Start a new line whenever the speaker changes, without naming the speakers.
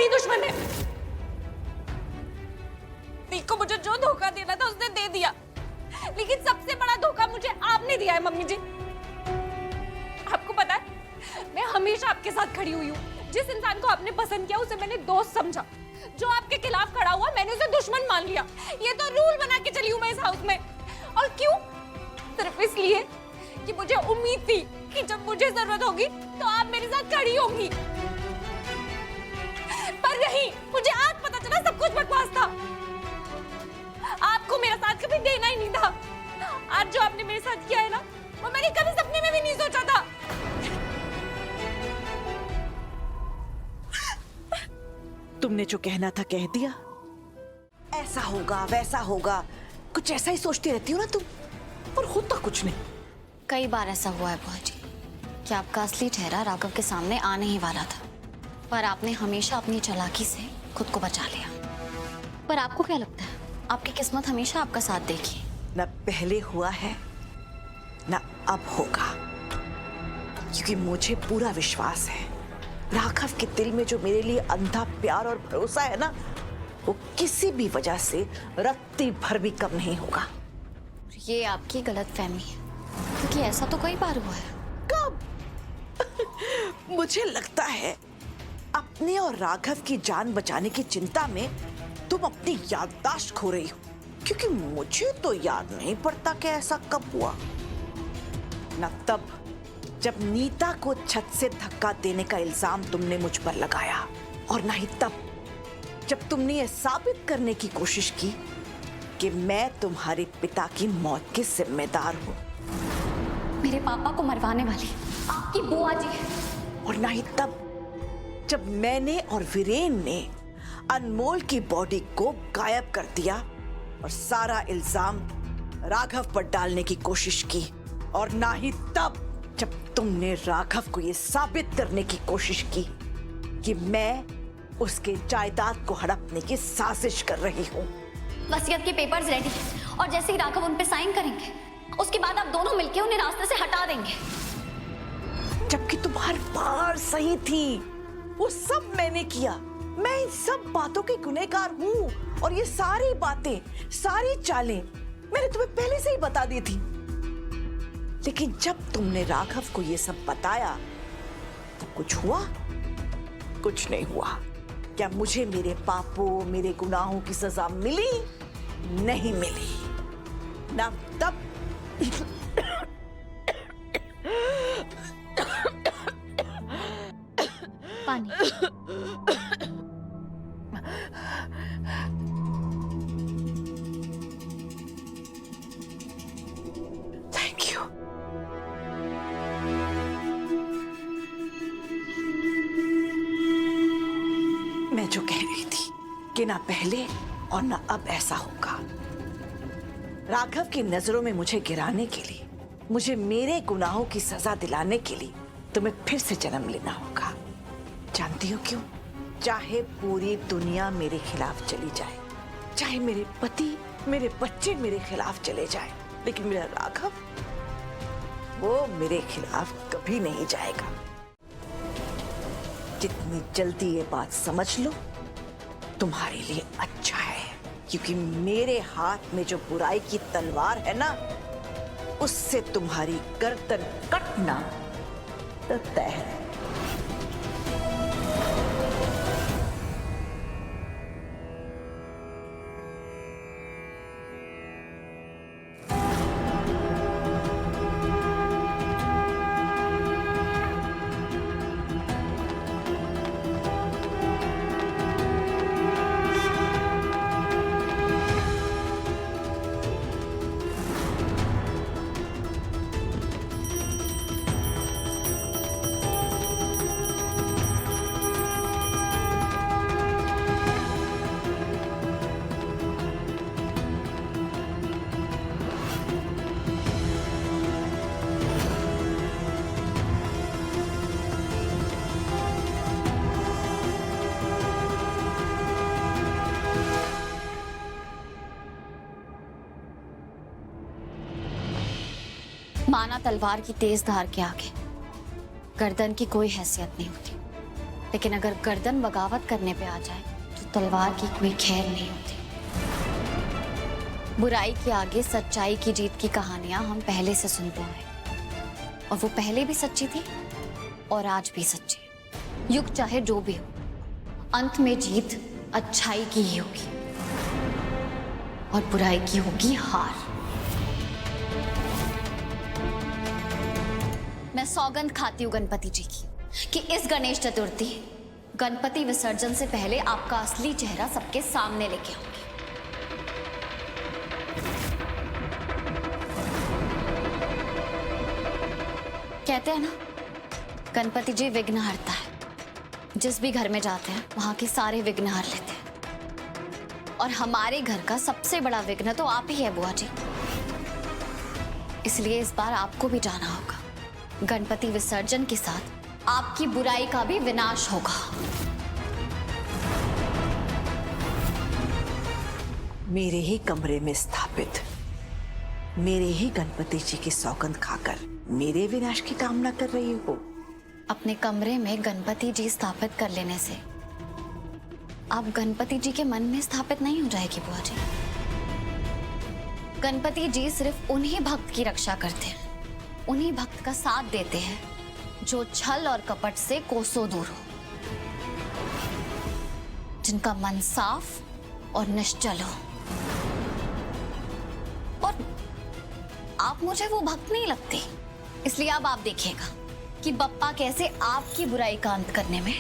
बड़ी दुश्मन है। को मुझे जो धोखा देना था उसने दे दिया, लेकिन सबसे बड़ा धोखा मुझे आपने दिया है मम्मी जी। आपको पता है, मैं हमेशा आपके साथ खड़ी हुई हूँ। जिस इंसान को आपने पसंद किया उसे मैंने दोस्त समझा, जो आपके खिलाफ खड़ा हुआ मैंने उसे दुश्मन मान लिया। ये तो रूल बना के चली हूँ मैं इस हाउस में। और क्यों? सिर्फ इसलिए कि मुझे उम्मीद थी कि जब मुझे जरूरत होगी तो आप मेरे साथ खड़ी होंगी। पर नहीं, मुझे आज पता चला सब कुछ बकवास था। आपको मेरा साथ कभी देना ही नहीं था। आज जो आपने मेरे साथ किया है ना, वो मैंने कभी सपने में भी नहीं सोचा था।
तुमने जो कहना था कह दिया। ऐसा होगा वैसा होगा, कुछ ऐसा ही सोचती रहती हो ना तुम, और होता कुछ नहीं।
कई बार ऐसा हुआ है बुआ जी कि आपका असली चेहरा राघव के सामने आने ही वाला था, पर आपने हमेशा अपनी चालाकी से खुद को बचा लिया। पर आपको क्या लगता है, आपकी किस्मत हमेशा आपका साथ देगी?
न पहले हुआ है न अब होगा, क्योंकि मुझे पूरा विश्वास है राघव के दिल में जो मेरे लिए अंधा प्यार और भरोसा है ना, वो किसी भी वजह से रत्ती भर भी कम नहीं होगा।
ये आपकी गलतफहमी है, क्योंकि ऐसा तो कई बार हुआ है।
कब? मुझे लगता है अपने और राघव की जान बचाने की चिंता में तुम अपनी याददाश्त खो रही हो, क्योंकि मुझे तो याद नहीं पड़ता कि ऐसा कब हुआ। न तब जब नीता को छत से धक्का देने का इल्जाम तुमने मुझ पर लगाया, और न ही तब जब तुमने यह साबित करने की कोशिश की कि मैं तुम्हारे पिता की मौत की जिम्मेदार हूं।
मेरे पापा को मरवाने वाली आपकी बुआ जी है।
और न ही तब जब मैंने और वीरेन ने अनमोल की बॉडी को गायब कर दिया और सारा इल्जाम राघव पर डालने की कोशिश की। और ना ही तब जब तुमने राघव को यह साबित करने की कोशिश की कि मैं उसके जायदाद को हड़पने की साजिश कर रही हूँ।
वसीयत के पेपर्स रेडी हैं, और जैसे ही राघव उन पे साइन करेंगे उसके बाद आप दोनों मिलकर उन्हें रास्ते से हटा देंगे।
जबकि तुम हर बार सही थी, वो सब मैंने किया। मैं इन सब बातों की गुनहगार हूँ, और ये सारी बातें, सारी चालें मैंने तुम्हें पहले से ही बता दी थी। लेकिन जब तुमने राघव को ये सब बताया तो कुछ हुआ? कुछ नहीं हुआ। क्या मुझे मेरे पापों, मेरे गुनाहों की सजा मिली? नहीं मिली। ना तब
पानी।
Thank you. मैं जो कह रही थी कि ना पहले और ना अब ऐसा होगा। राघव की नजरों में मुझे गिराने के लिए, मुझे मेरे गुनाहों की सजा दिलाने के लिए तुम्हें फिर से जन्म लेना होगा। जानती हो क्यों? चाहे पूरी दुनिया मेरे खिलाफ चली जाए, चाहे मेरे पति, मेरे बच्चे मेरे खिलाफ चले जाए, लेकिन मेरा राघव, वो मेरे खिलाफ कभी नहीं जाएगा। जितनी जल्दी ये बात समझ लो तुम्हारे लिए अच्छा है, क्योंकि मेरे हाथ में जो बुराई की तलवार है ना, उससे तुम्हारी गर्दन कटना तय है।
माना तलवार की तेज धार के आगे गर्दन की कोई हैसियत नहीं होती, लेकिन अगर गर्दन बगावत करने पे आ जाए तो तलवार की कोई खैर नहीं होती। बुराई के आगे सच्चाई की जीत की कहानियां हम पहले से सुनते हैं, और वो पहले भी सच्ची थी और आज भी सच्ची है। युग चाहे जो भी हो, अंत में जीत अच्छाई की ही होगी और बुराई की होगी हार। मैं सौगंध खाती हूँ गणपति जी की कि इस गणेश चतुर्थी गणपति विसर्जन से पहले आपका असली चेहरा सबके सामने लेके आऊंगी। कहते हैं ना, गणपति जी विघ्न हरता है। जिस भी घर में जाते हैं वहां के सारे विघ्न हर लेते हैं, और हमारे घर का सबसे बड़ा विघ्न तो आप ही है बुआ जी। इसलिए इस बार आपको भी जाना होगा। गणपति विसर्जन के साथ आपकी बुराई का भी विनाश होगा।
मेरे ही कमरे में स्थापित मेरे ही गणपति जी की सौगंध खाकर मेरे विनाश की कामना कर रही हो?
अपने कमरे में गणपति जी स्थापित कर लेने से आप गणपति जी के मन में स्थापित नहीं हो जाएगी बुआ जी। गणपति जी सिर्फ उन्हीं भक्त की रक्षा करते हैं, उन्हीं भक्त का साथ देते हैं जो छल और कपट से कोसों दूर हो, जिनका मन साफ और निश्चल हो। और आप मुझे वो भक्त नहीं लगते, इसलिए अब आप देखिएगा कि बप्पा कैसे आपकी बुराई का अंत करने में